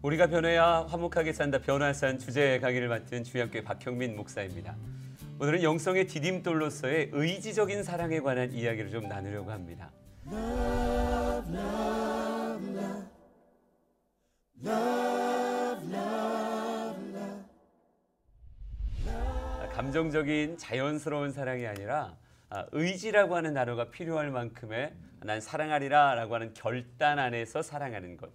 우리가 변해야 화목하게 산다 변화산 주제 강의를 맡은 주양교회 박형민 목사입니다. 오늘은 영성의 디딤돌로서의 의지적인 사랑에 관한 이야기를 좀 나누려고 합니다. 감정적인 자연스러운 사랑이 아니라 의지라고 하는 단어가 필요할 만큼의 난 사랑하리라 라고 하는 결단 안에서 사랑하는 것.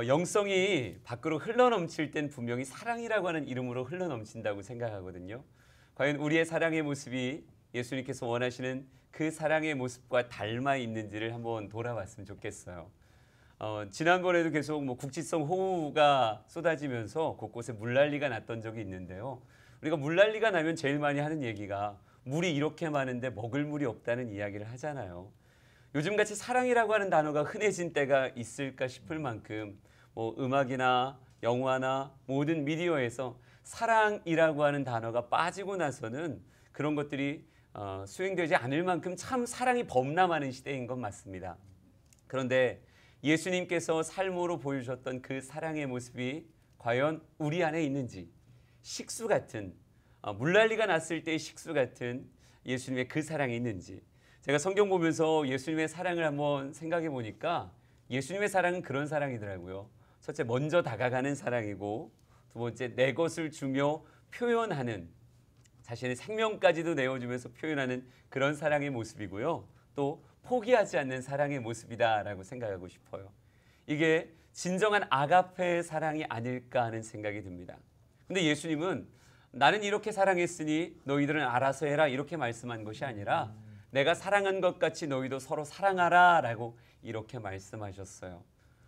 영성이 밖으로 흘러넘칠 땐 분명히 사랑이라고 하는 이름으로 흘러넘친다고 생각하거든요. 과연 우리의 사랑의 모습이 예수님께서 원하시는 그 사랑의 모습과 닮아 있는지를 한번 돌아봤으면 좋겠어요. 지난번에도 계속 국지성 호우가 쏟아지면서 곳곳에 물난리가 났던 적이 있는데요. 우리가 물난리가 나면 제일 많이 하는 얘기가 물이 이렇게 많은데 먹을 물이 없다는 이야기를 하잖아요. 요즘같이 사랑이라고 하는 단어가 흔해진 때가 있을까 싶을 만큼 음악이나 영화나 모든 미디어에서 사랑이라고 하는 단어가 빠지고 나서는 그런 것들이 수행되지 않을 만큼 참 사랑이 범람하는 시대인 건 맞습니다. 그런데 예수님께서 삶으로 보여주셨던 그 사랑의 모습이 과연 우리 안에 있는지, 식수 같은 물난리가 났을 때의 식수 같은 예수님의 그 사랑이 있는지, 제가 성경 보면서 예수님의 사랑을 한번 생각해 보니까 예수님의 사랑은 그런 사랑이더라고요. 첫째, 먼저 다가가는 사랑이고, 두 번째, 내 것을 주며 표현하는, 자신의 생명까지도 내어주면서 표현하는 그런 사랑의 모습이고요. 또 포기하지 않는 사랑의 모습이다라고 생각하고 싶어요. 이게 진정한 아가페의 사랑이 아닐까 하는 생각이 듭니다. 근데 예수님은 나는 이렇게 사랑했으니 너희들은 알아서 해라 이렇게 말씀한 것이 아니라 내가 사랑한 것 같이 너희도 서로 사랑하라 라고 이렇게 말씀하셨어요.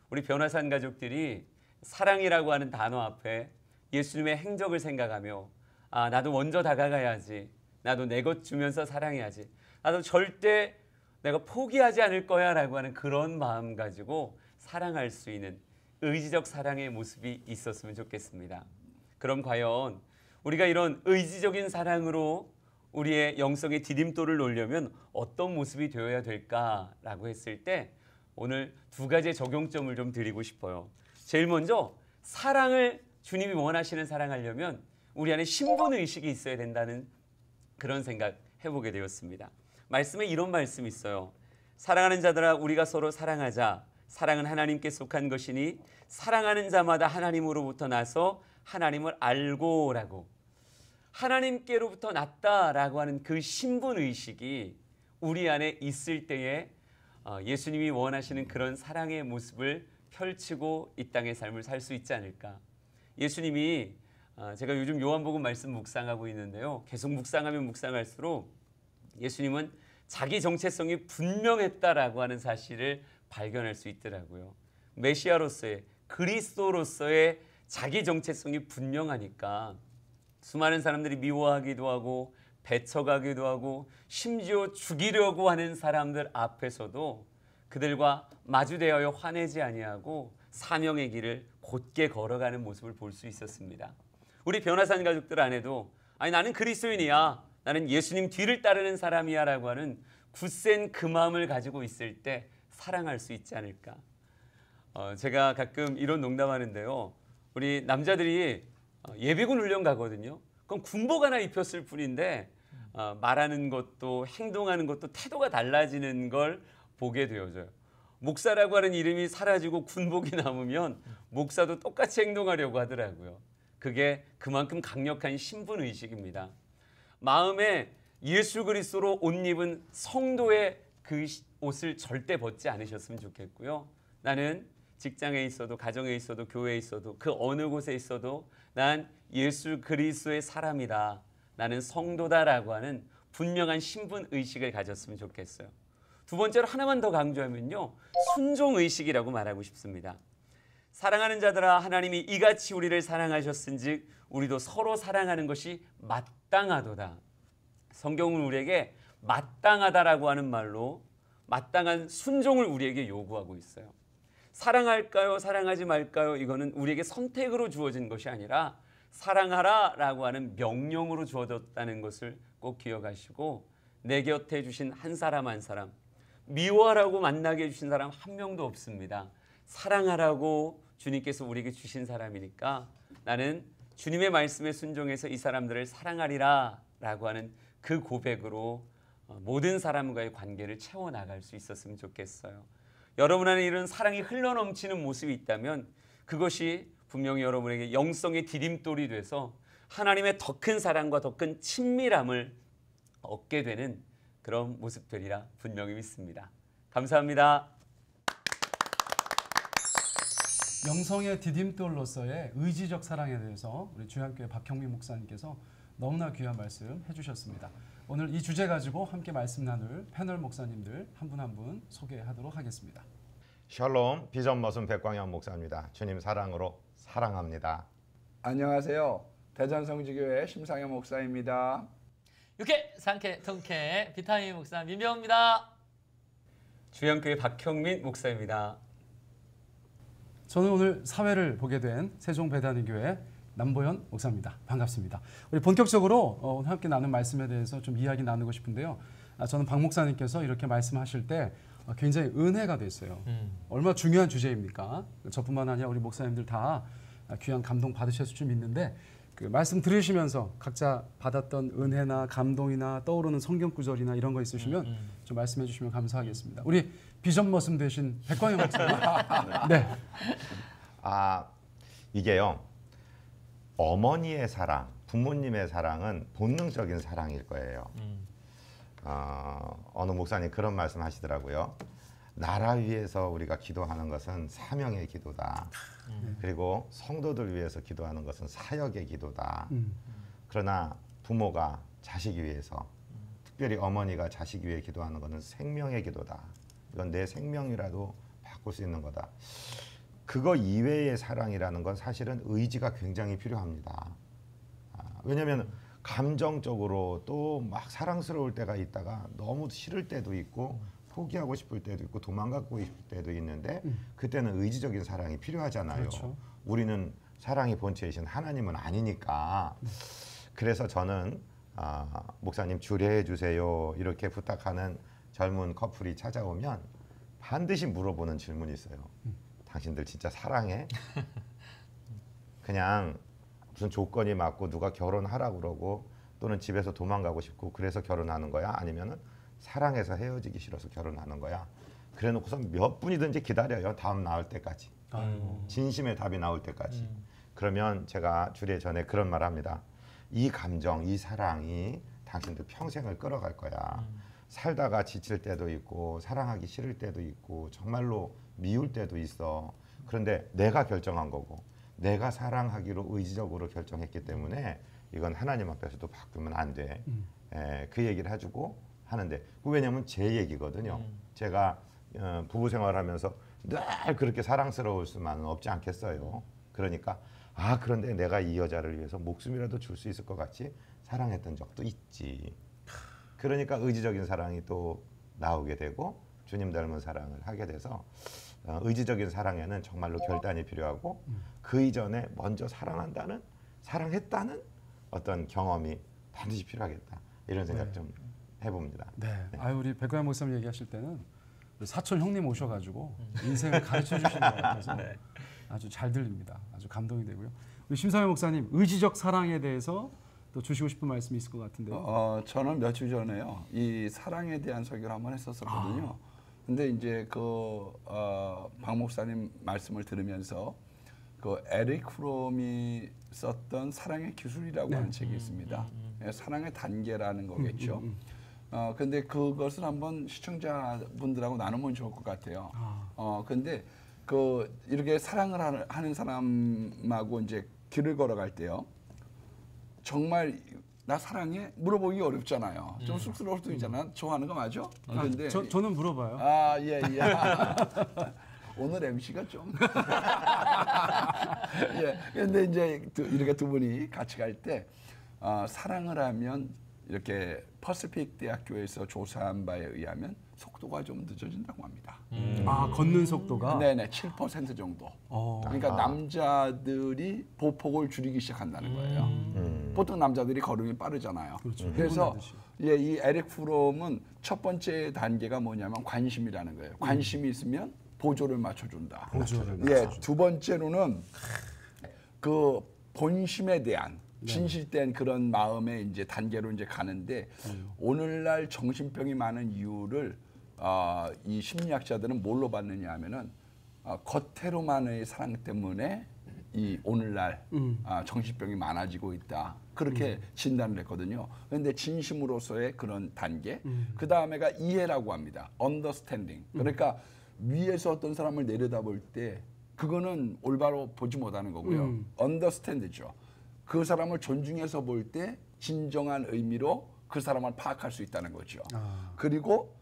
우리 변화산 가족들이 사랑이라고 하는 단어 앞에 예수님의 행적을 생각하며 나도 먼저 다가가야지, 나도 내 것 주면서 사랑해야지, 나도 절대 내가 포기하지 않을 거야 라고 하는 그런 마음 가지고 사랑할 수 있는 의지적 사랑의 모습이 있었으면 좋겠습니다. 그럼 과연 우리가 이런 의지적인 사랑으로 우리의 영성의 디딤돌을 놓으려면 어떤 모습이 되어야 될까라고 했을 때 오늘 두 가지의 적용점을 좀 드리고 싶어요. 제일 먼저 사랑을 주님이 원하시는 사랑하려면 우리 안에 신분의식이 있어야 된다는 그런 생각 해보게 되었습니다. 말씀에 이런 말씀이 있어요. 사랑하는 자들아 우리가 서로 사랑하자. 사랑은 하나님께 속한 것이니 사랑하는 자마다 하나님으로부터 나서 하나님을 알고라고. 하나님께로부터 났다라고 하는 그 신분의식이 우리 안에 있을 때에 예수님이 원하시는 그런 사랑의 모습을 펼치고 이 땅의 삶을 살 수 있지 않을까. 예수님이 제가 요즘 요한복음 말씀 묵상하고 있는데요. 계속 묵상하면 묵상할수록 예수님은 자기 정체성이 분명했다라고 하는 사실을 발견할 수 있더라고요. 메시아로서의 그리스도로서의 자기 정체성이 분명하니까 수많은 사람들이 미워하기도 하고 배척하기도 하고 심지어 죽이려고 하는 사람들 앞에서도 그들과 마주대하여 화내지 아니하고 사명의 길을 곧게 걸어가는 모습을 볼 수 있었습니다. 우리 변화산 가족들 안에도 나는 그리스도인이야, 나는 예수님 뒤를 따르는 사람이야 라고 하는 굳센 그 마음을 가지고 있을 때 사랑할 수 있지 않을까. 제가 가끔 이런 농담하는데요. 우리 남자들이 예비군 훈련 가거든요. 그럼 군복 하나 입혔을 뿐인데 말하는 것도 행동하는 것도 태도가 달라지는 걸 보게 되어져요. 목사라고 하는 이름이 사라지고 군복이 남으면 목사도 똑같이 행동하려고 하더라고요. 그게 그만큼 강력한 신분의식입니다. 마음에 예수 그리스도로 옷 입은 성도의 그 옷을 절대 벗지 않으셨으면 좋겠고요. 나는 직장에 있어도 가정에 있어도 교회에 있어도 그 어느 곳에 있어도 난 예수 그리스도의 사람이다, 나는 성도다라고 하는 분명한 신분의식을 가졌으면 좋겠어요. 두 번째로 하나만 더 강조하면요, 순종의식이라고 말하고 싶습니다. 사랑하는 자들아 하나님이 이같이 우리를 사랑하셨은즉 우리도 서로 사랑하는 것이 마땅하도다. 성경은 우리에게 마땅하다라고 하는 말로 마땅한 순종을 우리에게 요구하고 있어요. 사랑할까요? 사랑하지 말까요? 이거는 우리에게 선택으로 주어진 것이 아니라 사랑하라라고 하는 명령으로 주어졌다는 것을 꼭 기억하시고, 내 곁에 주신 한 사람 한 사람, 미워하라고 만나게 해주신 사람 한 명도 없습니다. 사랑하라고 주님께서 우리에게 주신 사람이니까 나는 주님의 말씀에 순종해서 이 사람들을 사랑하리라 라고 하는 그 고백으로 모든 사람과의 관계를 채워나갈 수 있었으면 좋겠어요. 여러분 안에 이런 사랑이 흘러넘치는 모습이 있다면 그것이 분명히 여러분에게 영성의 디딤돌이 돼서 하나님의 더 큰 사랑과 더 큰 친밀함을 얻게 되는 그런 모습들이라 분명히 믿습니다. 감사합니다. 영성의 디딤돌로서의 의지적 사랑에 대해서 우리 주양교회 박형민 목사님께서 너무나 귀한 말씀 해주셨습니다. 오늘 이 주제 가지고 함께 말씀 나눌 패널 목사님들 한 분 한 분 소개하도록 하겠습니다. 샬롬 비전 머슴 백광현 목사입니다. 주님 사랑으로 사랑합니다. 안녕하세요. 대전성지교회 심상현 목사입니다. 육회, 상쾌, 통쾌, 비타민 목사 민병입니다. 주양교회 박형민 목사입니다. 저는 오늘 사회를 보게 된 세종배단위교회 남보현 목사입니다. 반갑습니다. 우리 본격적으로 오늘 함께 나눈 말씀에 대해서 좀 이야기 나누고 싶은데요. 저는 박 목사님께서 이렇게 말씀하실 때 굉장히 은혜가 됐어요. 얼마나 중요한 주제입니까? 저뿐만 아니라 우리 목사님들 다 귀한 감동 받으셨을 줄 믿는데 그 말씀 들으시면서 각자 받았던 은혜나 감동이나 떠오르는 성경 구절이나 이런 거 있으시면 좀 말씀해 주시면 감사하겠습니다. 우리 비전 머슴 되신 백광현 목사님. 네. 이게요. 어머니의 사랑, 부모님의 사랑은 본능적인 사랑일 거예요. 어느 목사님 그런 말씀 하시더라고요. 나라 위해서 우리가 기도하는 것은 사명의 기도다. 그리고 성도들 위해서 기도하는 것은 사역의 기도다. 그러나 부모가 자식 위해서, 특별히 어머니가 자식 위해 기도하는 것은 생명의 기도다. 이건 내 생명이라도 바꿀 수 있는 거다. 그거 이외의 사랑이라는 건 사실은 의지가 굉장히 필요합니다. 왜냐하면 감정적으로 또 막 사랑스러울 때가 있다가 너무 싫을 때도 있고 포기하고 싶을 때도 있고 도망가고 싶을 때도 있는데 그때는 의지적인 사랑이 필요하잖아요. 그렇죠. 우리는 사랑이 본체이신 하나님은 아니니까. 그래서 저는 목사님 주례해 주세요 이렇게 부탁하는 젊은 커플이 찾아오면 반드시 물어보는 질문이 있어요. 당신들 진짜 사랑해? 그냥 무슨 조건이 맞고 누가 결혼하라고 그러고 또는 집에서 도망가고 싶고 그래서 결혼하는 거야? 아니면은 사랑해서 헤어지기 싫어서 결혼하는 거야? 그래 놓고서 몇 분이든지 기다려요. 다음 나올 때까지. 진심의 답이 나올 때까지. 그러면 제가 주례 전에 그런 말 합니다. 이 감정, 이 사랑이 당신들 평생을 끌어갈 거야. 살다가 지칠 때도 있고 사랑하기 싫을 때도 있고 정말로 미울 때도 있어. 그런데 내가 결정한 거고 내가 사랑하기로 의지적으로 결정했기 때문에 이건 하나님 앞에서도 바꾸면 안 돼. 그 얘기를 해주고 하는데 왜냐하면 제 얘기거든요. 제가 부부 생활하면서 늘 그렇게 사랑스러울 수만은 없지 않겠어요. 그러니까 그런데 내가 이 여자를 위해서 목숨이라도 줄 수 있을 것 같이 사랑했던 적도 있지. 그러니까 의지적인 사랑이 또 나오게 되고 주님 닮은 사랑을 하게 돼서 의지적인 사랑에는 정말로 결단이 필요하고 그 이전에 먼저 사랑한다는, 사랑했다는 어떤 경험이 반드시 필요하겠다. 이런 생각 좀 해봅니다. 네. 우리 백광현 목사님 얘기하실 때는 사촌 형님 오셔가지고 인생을 가르쳐 주시는 것 같아서 아주 잘 들립니다. 아주 감동이 되고요. 우리 심상현 목사님 의지적 사랑에 대해서 또 주시고 싶은 말씀이 있을 것 같은데요. 저는 몇 주 전에요. 이 사랑에 대한 설교를 한번 했었거든요. 근데 이제 박 목사님 말씀을 들으면서 그 에릭 프롬이 썼던 사랑의 기술이라고 하는 책이 있습니다. 사랑의 단계라는 거겠죠. 근데 그것을 한번 시청자분들하고 나누면 좋을 것 같아요. 근데 이렇게 사랑을 하는 사람하고 이제 길을 걸어갈 때요. 정말 나 사랑해? 물어보기 어렵잖아요. 좀 쑥스러울 수도 있잖아. 좋아하는 거 맞아? 근데 저는 물어봐요. 예. 오늘 MC가 좀. 예. 근데 이제 이렇게 두 분이 같이 갈 때 사랑을 하면 이렇게 퍼시픽 대학교에서 조사한 바에 의하면 속도가 좀 늦어진다고 합니다. 걷는 속도가? 네네, 7% 정도. 그러니까 남자들이 보폭을 줄이기 시작한다는 거예요. 보통 남자들이 걸음이 빠르잖아요. 그렇죠. 그래서 이 에릭 프롬은 첫 번째 단계가 뭐냐면 관심이라는 거예요. 관심이 있으면 보조를 맞춰준다. 보조를 예, 두 번째로는 그 본심에 대한 진실된 그런 마음의 이제 단계로 이제 가는데 오늘날 정신병이 많은 이유를 이 심리학자들은 뭘로 봤느냐 하면은 겉으로만의 사랑 때문에 이 오늘날 정신병이 많아지고 있다. 그렇게 진단을 했거든요. 그런데 진심으로서의 그런 단계, 그 다음에가 이해라고 합니다. understanding. 그러니까 위에서 어떤 사람을 내려다볼 때 그거는 올바로 보지 못하는 거고요. understand죠. 그 사람을 존중해서 볼 때 진정한 의미로 그 사람을 파악할 수 있다는 거죠. 그리고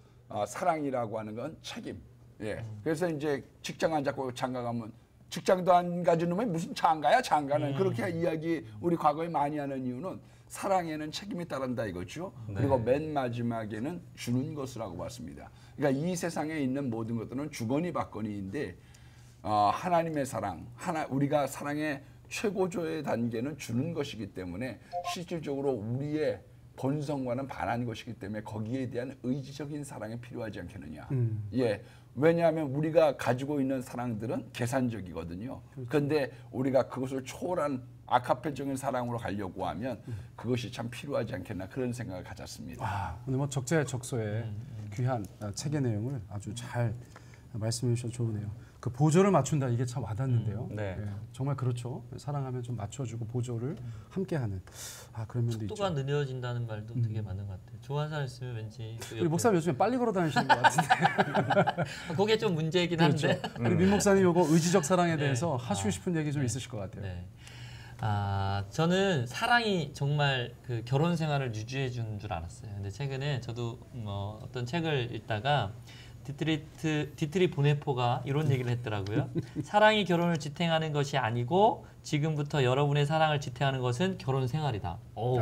사랑이라고 하는 건 책임. 예. 그래서 이제 직장 안 잡고 장가 가면 직장도 안 가진 놈이 무슨 장가야 장가는 그렇게 이야기 우리 과거에 많이 하는 이유는 사랑에는 책임이 따른다 이거죠. 그리고 맨 마지막에는 주는 것이라고 봤습니다. 그러니까 이 세상에 있는 모든 것들은 주거니 받거니인데 하나님의 사랑, 우리가 사랑의 최고조의 단계는 주는 것이기 때문에 실질적으로 우리의 본성과는 반한 것이기 때문에 거기에 대한 의지적인 사랑이 필요하지 않겠느냐. 예. 왜냐하면 우리가 가지고 있는 사랑들은 계산적이거든요. 그런데 우리가 그것을 초월한 아카페적인 사랑으로 가려고 하면 그것이 참 필요하지 않겠나 그런 생각을 가졌습니다. 오늘 뭐 적재적소에 귀한 책의 내용을 아주 잘 말씀해 주셔서 좋으네요. 그 보조를 맞춘다 이게 참 와닿는데요. 네. 예, 정말 그렇죠. 사랑하면 좀 맞춰주고 보조를 함께하는 그런 면도 속도가 있죠. 느려진다는 말도 되게 맞는 것 같아요. 좋아하는 사람 있으면 왠지 그 우리 목사님 요즘에 빨리 걸어 다니시는 것 같은데. 그게 좀 문제이긴 그렇죠. 한데. 우리 민 목사님 요거 의지적 사랑에 네. 대해서 하시고 싶은 얘기 좀 있으실 것 같아요. 네. 저는 사랑이 정말 그 결혼 생활을 유지해 주는 줄 알았어요. 근데 최근에 저도 어떤 책을 읽다가 디트리 보네포가 이런 얘기를 했더라고요. 사랑이 결혼을 지탱하는 것이 아니고 지금부터 여러분의 사랑을 지탱하는 것은 결혼 생활이다. 오,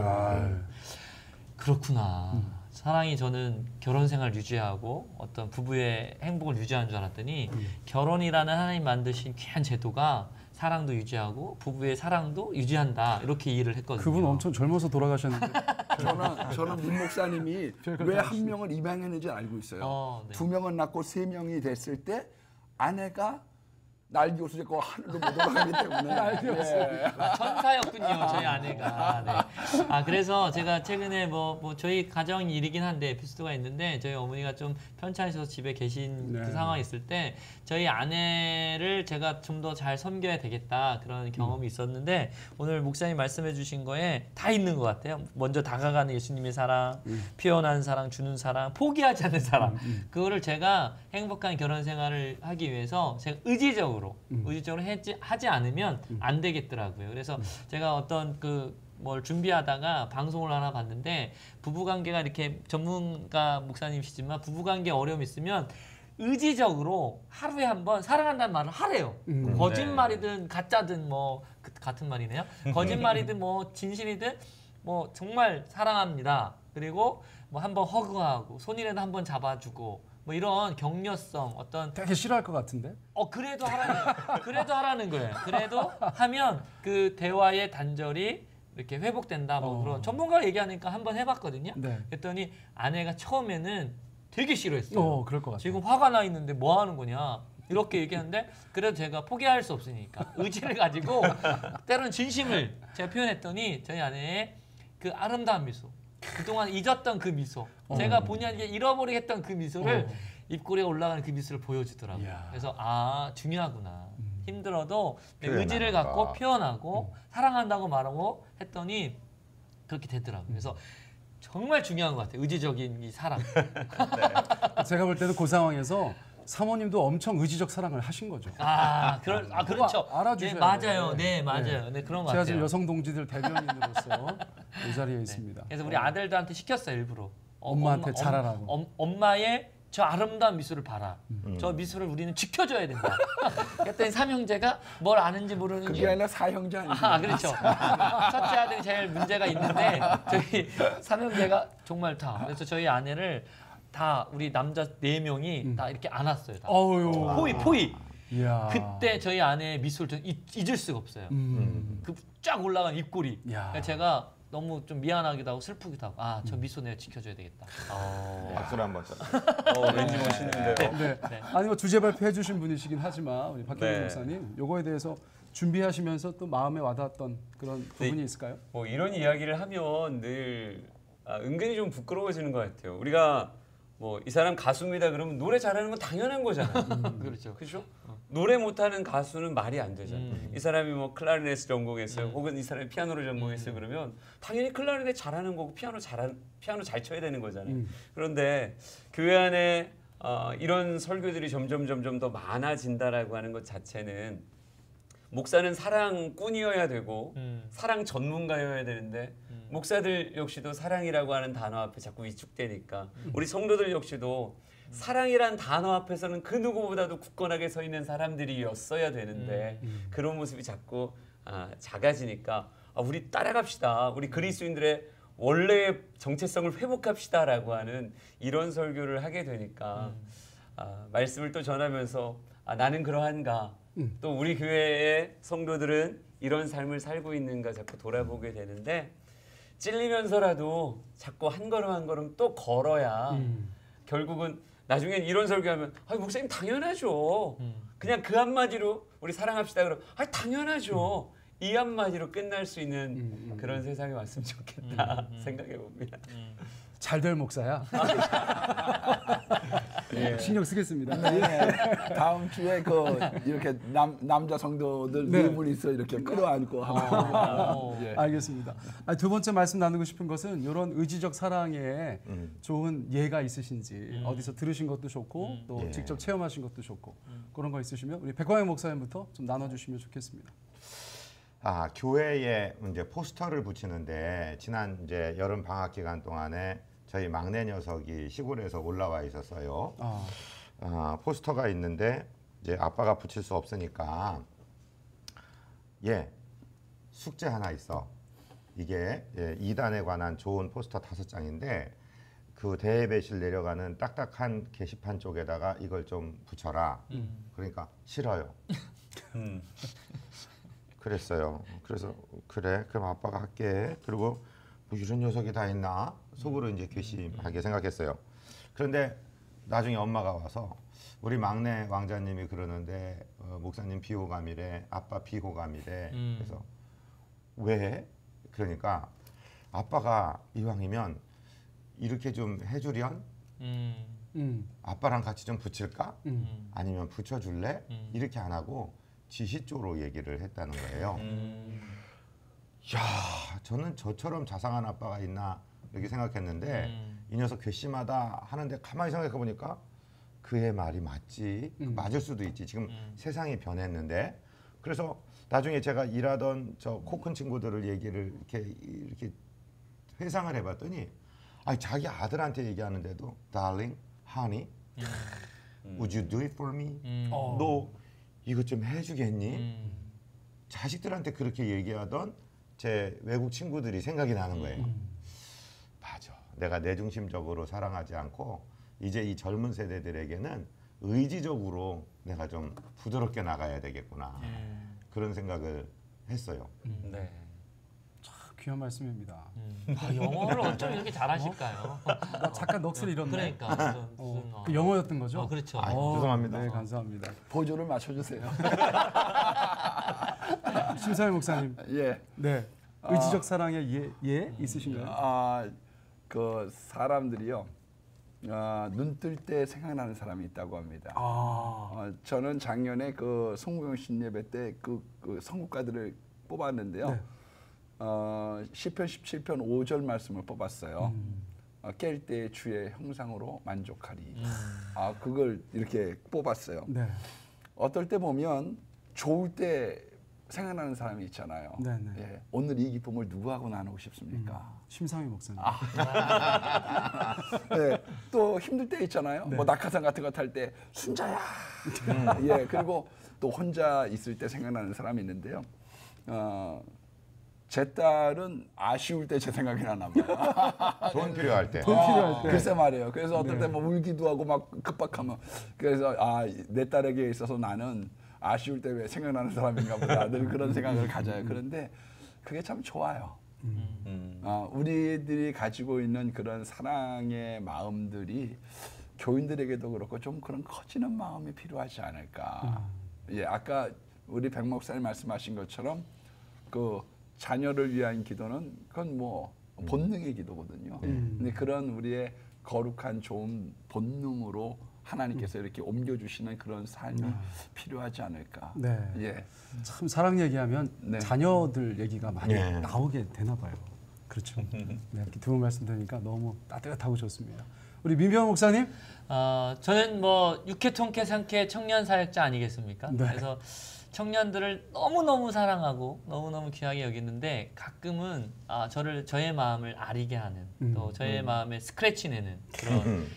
그렇구나. 사랑이 저는 결혼 생활 유지하고 어떤 부부의 행복을 유지하는 줄 알았더니 결혼이라는 하나님 만드신 귀한 제도가 사랑도 유지하고 부부의 사랑도 유지한다 이렇게 이해를 했거든요. 그분 엄청 젊어서 돌아가셨는데. 저는 민 목사님이 왜 한 명을 입양했는지 알고 있어요. 네. 2명은 낳고 3명이 됐을 때 아내가 날개 옷을 입고 하늘로 못 올라가기 때문에 천사였군요 저희 아내가. 네. 그래서 제가 최근에 뭐 저희 가정 일이긴 한데 에피소드가 있는데 저희 어머니가 좀 편찮으셔서 집에 계신 그 상황이 있을 때 저희 아내를 제가 좀 더 잘 섬겨야 되겠다 그런 경험이 있었는데 오늘 목사님 말씀해주신 거에 다 있는 것 같아요. 먼저 다가가는 예수님의 사랑, 피어난 사랑, 주는 사랑, 포기하지 않는 사랑. 그거를 제가 행복한 결혼 생활을 하기 위해서 제가 의지적으로 하지 않으면 안 되겠더라고요. 그래서 제가 어떤 뭘 준비하다가 방송을 하나 봤는데 부부관계가 이렇게 전문가 목사님이시지만 부부관계 어려움 있으면 의지적으로 하루에 한 번 사랑한다는 말을 하래요. 거짓말이든 가짜든 같은 말이네요. 거짓말이든 진실이든 정말 사랑합니다. 그리고 한번 허그하고 손이라도 한번 잡아주고 이런 격려성 어떤 되게 싫어할 것 같은데. 그래도 하라는 거예요. 그래도 하면 그 대화의 단절이 이렇게 회복된다 그런 전문가가 얘기하니까 한번 해봤거든요. 네. 그랬더니 아내가 처음에는 되게 싫어했어요. 그럴 것 같아요. 지금 화가 나 있는데 뭐 하는 거냐 이렇게 얘기하는데 그래도 제가 포기할 수 없으니까 의지를 가지고 때로는 진심을 제가 표현했더니 저희 아내의 그 아름다운 미소 그동안 잊었던 그 미소 제가 본인에게 잃어버리게 했던 그 미소를 입꼬리에 올라가는 그 미소를 보여주더라고요. 이야. 그래서 중요하구나. 힘들어도 내 표현하는 의지를 거. 갖고 표현하고 사랑한다고 말하고 했더니 그렇게 되더라고요. 그래서 정말 중요한 것 같아요. 의지적인 이 사랑. 제가 볼 때는 그 상황에서 사모님도 엄청 의지적 사랑을 하신 거죠. 그렇죠. 알아주셔야 네, 맞아요. 돼요. 네, 맞아요. 네, 그런 것 제가 같아요. 지금 여성 동지들 대변인으로서 이 자리에 있습니다. 그래서 우리 아들들한테 시켰어요, 일부러. 엄마한테 잘하라고. 엄마의 저 아름다운 미소를 봐라. 저 미소를 우리는 지켜줘야 된다. 그랬더니 삼형제가 뭘 아는지 모르는지. 그게 아니라 사형제 아니에요. 그렇죠. 첫째 아들이 제일 문제가 있는데 저희 삼형제가 정말 다. 그래서 저희 아내를 다 우리 남자 4명이 다 이렇게 안았어요. 다. 포위. 이야. 그때 저희 아내의 미소를 전 잊을 수가 없어요. 그 쫙 올라간 입꼬리. 야. 그러니까 제가 너무 좀 미안하기도 하고 슬프기도 하고 아 저 미소 내가 지켜줘야 되겠다. 박수를 한번 쳐. 왠지 멋있는데요. 네. 네. 아니 뭐 주제 발표해 주신 분이시긴 하지만 우리 박경민 네. 목사님 요거에 대해서 준비하시면서 또 마음에 와닿았던 그런 부분이 있을까요? 뭐 이런 이야기를 하면 늘 은근히 좀 부끄러워지는 것 같아요. 우리가 뭐 이 사람 가수입니다 그러면 노래 잘하는 건 당연한 거잖아요. 그렇죠. 그렇죠? 노래 못하는 가수는 말이 안 되잖아요. 이 사람이 뭐 클라리넷 전공했어요. 혹은 이 사람이 피아노를 전공했어요. 그러면 당연히 클라리넷 잘하는 거고 피아노 잘 쳐야 되는 거잖아요. 그런데 교회 안에 이런 설교들이 점점 더 많아진다라고 하는 것 자체는 목사는 사랑꾼이어야 되고 사랑 전문가여야 되는데 목사들 역시도 사랑이라고 하는 단어 앞에 자꾸 위축되니까 우리 성도들 역시도 사랑이란 단어 앞에서는 그 누구보다도 굳건하게 서 있는 사람들이었어야 되는데 그런 모습이 자꾸 작아지니까 우리 따라갑시다. 우리 그리스도인들의 원래의 정체성을 회복합시다라고 하는 이런 설교를 하게 되니까 말씀을 또 전하면서 나는 그러한가 또 우리 교회의 성도들은 이런 삶을 살고 있는가 자꾸 돌아보게 되는데 찔리면서라도 자꾸 한 걸음 또 걸어야 결국은 나중엔 이런 설교하면 목사님 당연하죠. 그냥 그 한마디로 우리 사랑합시다 그러면 당연하죠. 이 한마디로 끝날 수 있는 그런 세상이 왔으면 좋겠다 생각해 봅니다. 잘 될 목사야. 예. 신경 쓰겠습니다. 네. 다음 주에 이렇게 남자 성도들 네. 네 분이서 이렇게 끌어안고 한번 예. 알겠습니다. 두 번째 말씀 나누고 싶은 것은 이런 의지적 사랑에 좋은 예가 있으신지 어디서 들으신 것도 좋고 또 예. 직접 체험하신 것도 좋고 그런 거 있으시면 우리 백광영 목사님부터 좀 나눠주시면 좋겠습니다. 교회에 이제 포스터를 붙이는데 지난 이제 여름 방학 기간 동안에 저희 막내 녀석이 시골에서 올라와 있었어요. 포스터가 있는데 이제 아빠가 붙일 수 없으니까 숙제 하나 있어. 이게 2단에 관한 좋은 포스터 5장인데 그 대회배실 내려가는 딱딱한 게시판 쪽에다가 이걸 좀 붙여라. 그러니까 싫어요. 그랬어요. 그래서 그래 그럼 아빠가 할게. 그리고 뭐 이런 녀석이 다 있나 속으로 이제 괘씸하게 생각했어요. 그런데 나중에 엄마가 와서 우리 막내 왕자님이 그러는데 목사님 비호감이래, 아빠 비호감이래. 그래서 왜? 그러니까 아빠가 이왕이면 이렇게 좀 해주련? 아빠랑 같이 좀 붙일까? 아니면 붙여줄래? 이렇게 안 하고 지시 쪽으로 얘기를 했다는 거예요. 야, 저는 저처럼 자상한 아빠가 있나 이렇게 생각했는데 이 녀석 괘씸하다 하는데 가만히 생각해 보니까 그의 말이 맞지. 맞을 수도 있지. 지금 세상이 변했는데. 그래서 나중에 제가 일하던 저 코 큰 친구들을 얘기를 이렇게 회상을 해봤더니 자기 아들한테 얘기하는데도 darling, honey, would you do it for me? 너 이것 좀 해주겠니? 자식들한테 그렇게 얘기하던 제 외국 친구들이 생각이 나는 거예요. 맞아. 내가 내중심적으로 사랑하지 않고 이제 이 젊은 세대들에게는 의지적으로 내가 좀 부드럽게 나가야 되겠구나. 그런 생각을 했어요. 네. 귀한 말씀입니다. 영어를 어쩜 이렇게 잘하실까요? 나 잠깐 넋을 잃었네. 그러니까 무슨 그 영어였던 거죠? 그렇죠. 죄송합니다. 네, 감사합니다. 보조를 맞춰주세요. 심사위 목사님. 예. 네. 의지적 사랑에 예 있으신가요? 그 사람들이요. 눈 뜰 때 생각나는 사람이 있다고 합니다. 저는 작년에 그 송구영 신예배 때 그 선곡가들을 뽑았는데요. 네. 시편 17편 5절 말씀을 뽑았어요. 깰 때 주의 형상으로 만족하리. 그걸 이렇게 뽑았어요. 네. 어떨 때 보면 좋을 때 생각나는 사람이 있잖아요. 네네. 예, 오늘 이 기쁨을 누구하고 나누고 싶습니까? 심상희 목사님. 네, 또 힘들 때 있잖아요. 네. 뭐 낙하산 같은 거 탈 때 순자야. 예, 그리고 또 혼자 있을 때 생각나는 사람이 있는데요. 제 딸은 아쉬울 때 제 생각이 나나 봐요. 돈 필요할 때. 돈 필요할 때. 글쎄 말이에요. 그래서 어떨 때 뭐 울기도 하고 막 급박하면 그래서 내 딸에게 있어서 나는 아쉬울 때 왜 생각나는 사람인가 보다 늘 그런 생각을 가져요. 그런데 그게 참 좋아요. 우리들이 가지고 있는 그런 사랑의 마음들이 교인들에게도 그렇고 좀 그런 커지는 마음이 필요하지 않을까. 예, 아까 우리 백 목사님 말씀하신 것처럼 그 자녀를 위한 기도는 그건 뭐 본능의 기도거든요. 근데 그런 우리의 거룩한 좋은 본능으로 하나님께서 이렇게 옮겨주시는 그런 삶이 필요하지 않을까. 네. 예. 참 사랑 얘기하면 네. 자녀들 얘기가 많이 네. 나오게 되나 봐요. 그렇죠. 네, 이렇게 두 분 말씀 들으니까 너무 따뜻하고 좋습니다. 우리 민병 목사님. 저는 뭐 육회 통쾌 상쾌 청년 사역자 아니겠습니까? 네. 그래서 청년들을 너무너무 사랑하고 너무너무 귀하게 여기는데 가끔은 저의 마음을 아리게 하는 또 저의 마음에 스크래치 내는 그런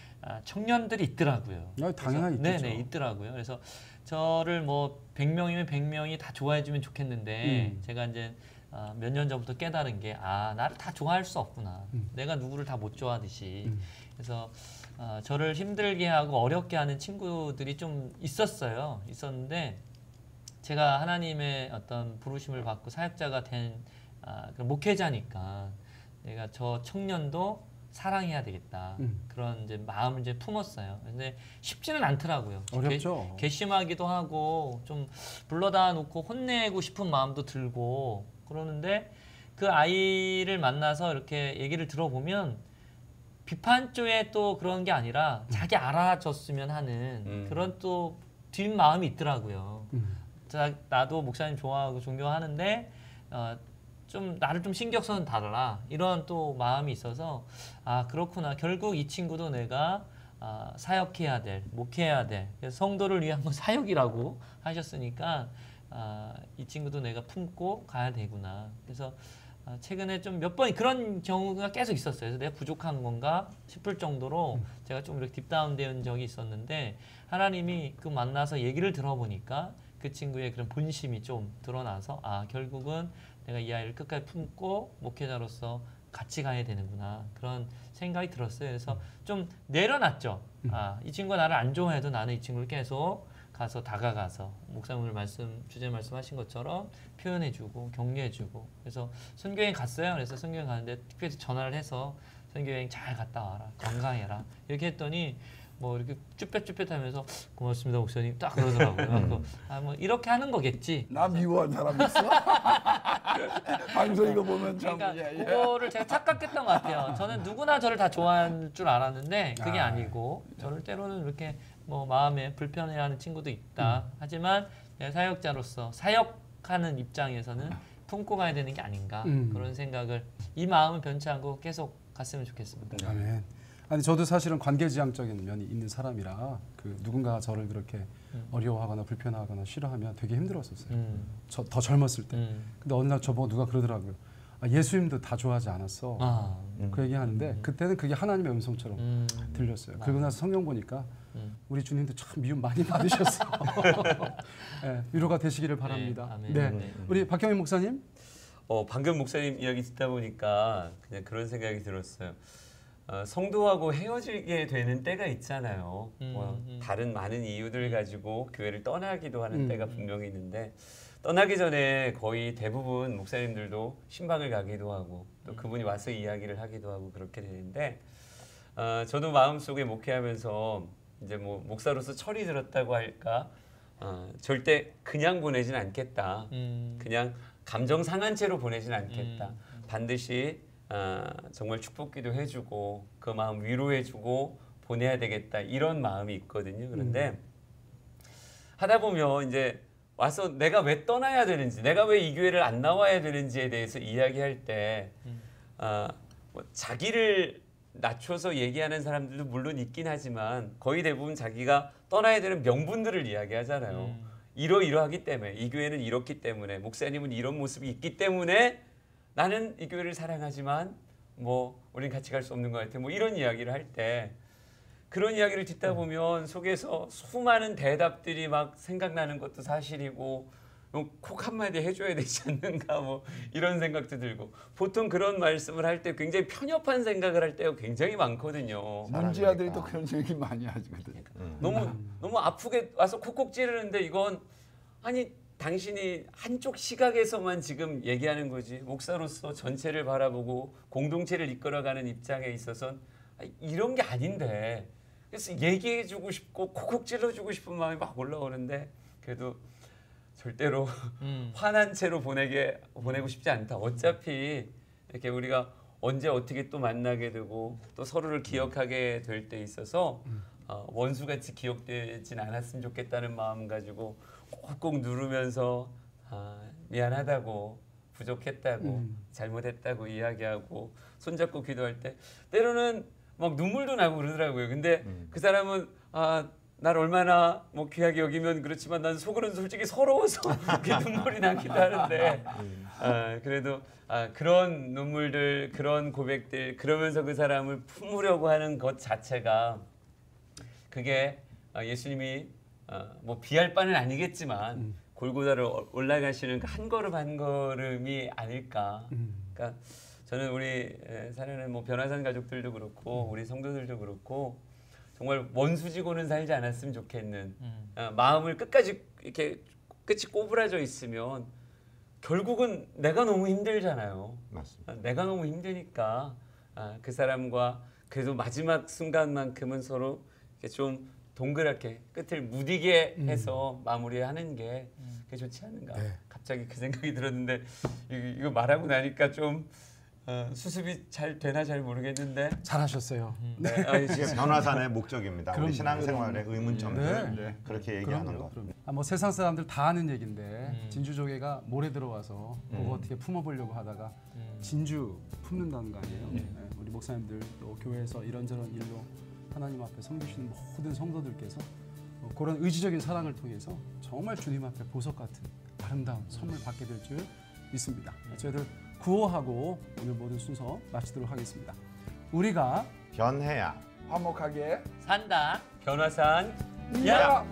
청년들이 있더라고요. 당연히 그래서, 있겠죠. 네네 있더라고요. 그래서 저를 뭐 100명이면 100명이 다 좋아해주면 좋겠는데 제가 이제 몇 년 전부터 깨달은 게 나를 다 좋아할 수 없구나. 내가 누구를 다 못 좋아하듯이. 그래서 저를 힘들게 하고 어렵게 하는 친구들이 좀 있었는데 제가 하나님의 어떤 부르심을 받고 사역자가 된 그런 목회자니까 내가 저 청년도 사랑해야 되겠다. 그런 이제 마음을 이제 품었어요. 근데 쉽지는 않더라고요. 어렵죠. 괘씸하기도 하고 좀 불러다 놓고 혼내고 싶은 마음도 들고 그러는데 그 아이를 만나서 이렇게 얘기를 들어보면 비판 쪽에 또 그런 게 아니라 자기 알아줬으면 하는 그런 또 뒷마음이 있더라고요. 나도 목사님 좋아하고 존경하는데 좀 나를 좀 신경 써는 달라 이런 또 마음이 있어서 그렇구나. 결국 이 친구도 내가 사역해야 될, 목회해야 될. 그래서 성도를 위한 건 사역이라고 하셨으니까 이 친구도 내가 품고 가야 되구나. 그래서 최근에 좀 몇 번 그런 경우가 계속 있었어요. 그래서 내가 부족한 건가 싶을 정도로 제가 좀 이렇게 딥다운된 적이 있었는데 하나님이 그 만나서 얘기를 들어보니까 그 친구의 그런 본심이 좀 드러나서 결국은 내가 이 아이를 끝까지 품고 목회자로서 같이 가야 되는구나 그런 생각이 들었어요. 그래서 좀 내려놨죠. 이 친구가 나를 안 좋아해도 나는 이 친구를 계속 가서 다가가서 목사님 오늘 주제 말씀하신 것처럼 표현해주고 격려해주고 그래서 선교여행 갔어요. 그래서 선교여행 가는데 특별히 전화를 해서 선교여행 잘 갔다 와라 건강해라 이렇게 했더니 뭐 이렇게 쭈뼛쭈뼛하면서 고맙습니다 목사님 딱 그러더라고요. 뭐 이렇게 하는 거겠지. 나 미워한 사람 있어? 방송 이거 보면 참. 그러니까 그거를 제가 착각했던 것 같아요. 저는 누구나 저를 다 좋아할 줄 알았는데 그게 아니고 저를 때로는 이렇게 뭐 마음에 불편해하는 친구도 있다. 하지만 내가 사역자로서 사역하는 입장에서는 품고 가야 되는 게 아닌가 그런 생각을 이 마음은 변치 않고 계속 갔으면 좋겠습니다. 아멘. 아니 저도 사실은 관계지향적인 면이 있는 사람이라 그 누군가가 저를 그렇게 어려워하거나 불편하거나 싫어하면 되게 힘들었었어요. 더 젊었을 때. 근데 어느 날 저보고 누가 그러더라고요. 예수님도 다 좋아하지 않았어. 그 얘기하는데 그때는 그게 하나님의 음성처럼 들렸어요. 그러고 나서 성경 보니까 우리 주님도 참 미움 많이 받으셨어. 네, 위로가 되시기를 바랍니다. 네, 우리 박경민 목사님. 방금 목사님 이야기 듣다 보니까 그냥 그런 생각이 들었어요. 성도하고 헤어지게 되는 때가 있잖아요. 다른 많은 이유들 가지고 교회를 떠나기도 하는 때가 분명히 있는데 떠나기 전에 거의 대부분 목사님들도 신방을 가기도 하고 또 그분이 와서 이야기를 하기도 하고 그렇게 되는데 저도 마음속에 목회하면서 이제 뭐 목사로서 철이 들었다고 할까 절대 그냥 보내진 않겠다. 그냥 감정 상한 채로 보내진 않겠다. 반드시 정말 축복기도 해주고 그 마음 위로해주고 보내야 되겠다 이런 마음이 있거든요. 그런데 하다 보면 이제 와서 내가 왜 떠나야 되는지, 내가 왜 이 교회를 안 나와야 되는지에 대해서 이야기할 때 뭐 자기를 낮춰서 얘기하는 사람들도 물론 있긴 하지만 거의 대부분 자기가 떠나야 되는 명분들을 이야기하잖아요. 이러이러하기 때문에 이 교회는 이렇기 때문에 목사님은 이런 모습이 있기 때문에 나는 이 교회를 사랑하지만 뭐 우린 같이 갈 수 없는 것 같아. 뭐 이런 이야기를 할 때 그런 이야기를 듣다 보면 속에서 수많은 대답들이 막 생각나는 것도 사실이고 콕 한마디 해줘야 되지 않는가 뭐 이런 생각도 들고 보통 그런 말씀을 할 때 굉장히 편협한 생각을 할 때가 굉장히 많거든요. 문제아들이 또 그런 얘기 많이 하거든. 너무 아프게 와서 콕콕 찌르는데 이건 아니 당신이 한쪽 시각에서만 지금 얘기하는 거지 목사로서 전체를 바라보고 공동체를 이끌어가는 입장에 있어서는 이런 게 아닌데 그래서 얘기해주고 싶고 콕콕 찔러주고 싶은 마음이 막 올라오는데 그래도 절대로 화난 채로 보내고 싶지 않다. 어차피 이렇게 우리가 언제 어떻게 또 만나게 되고 또 서로를 기억하게 될 때 있어서 원수같이 기억되진 않았으면 좋겠다는 마음 가지고 꾹꾹 누르면서 미안하다고 부족했다고 잘못했다고 이야기하고 손잡고 기도할 때 때로는 막 눈물도 나고 그러더라고요. 근데 그 사람은 날 얼마나 뭐 귀하게 여기면 그렇지만 난 속으로는 솔직히 서러워서 그렇게 눈물이 나기도 하는데 그래도 그런 눈물들 그런 고백들 그러면서 그 사람을 품으려고 하는 것 자체가 그게 예수님이 뭐 비할 바는 아니겠지만 골고다를 올라가시는 그 한 걸음 한 걸음이 아닐까. 그러니까 저는 우리 사랑하는 뭐 변화산 가족들도 그렇고 우리 성도들도 그렇고 정말 원수지고는 살지 않았으면 좋겠는 마음을 끝까지 이렇게 끝이 꼬부라져 있으면 결국은 내가 너무 힘들잖아요. 맞습니다. 내가 너무 힘드니까 그 사람과 그래도 마지막 순간만큼은 서로 이렇게 좀 동그랗게 끝을 무디게 해서 마무리하는 게 그게 좋지 않은가. 네. 갑자기 그 생각이 들었는데 이거 말하고 나니까 좀 수습이 잘 되나 잘 모르겠는데 잘하셨어요. 네. 이게 변화산의 목적입니다. 그럼요. 우리 신앙생활의 의문점들 네. 그렇게 얘기하는 거. 뭐 세상 사람들 다 아는 얘기인데 진주조개가 모래 들어와서 그거 어떻게 품어보려고 하다가 진주 품는다는 거 아니에요? 네. 우리 목사님들 또 교회에서 이런저런 일로 하나님 앞에 섬기시는 모든 성도들께서 그런 의지적인 사랑을 통해서 정말 주님 앞에 보석 같은 아름다운 선물 받게 될 줄 믿습니다. 저희들 구호하고 오늘 모든 순서 마치도록 하겠습니다. 우리가 변해야 화목하게 산다. 변화산 야!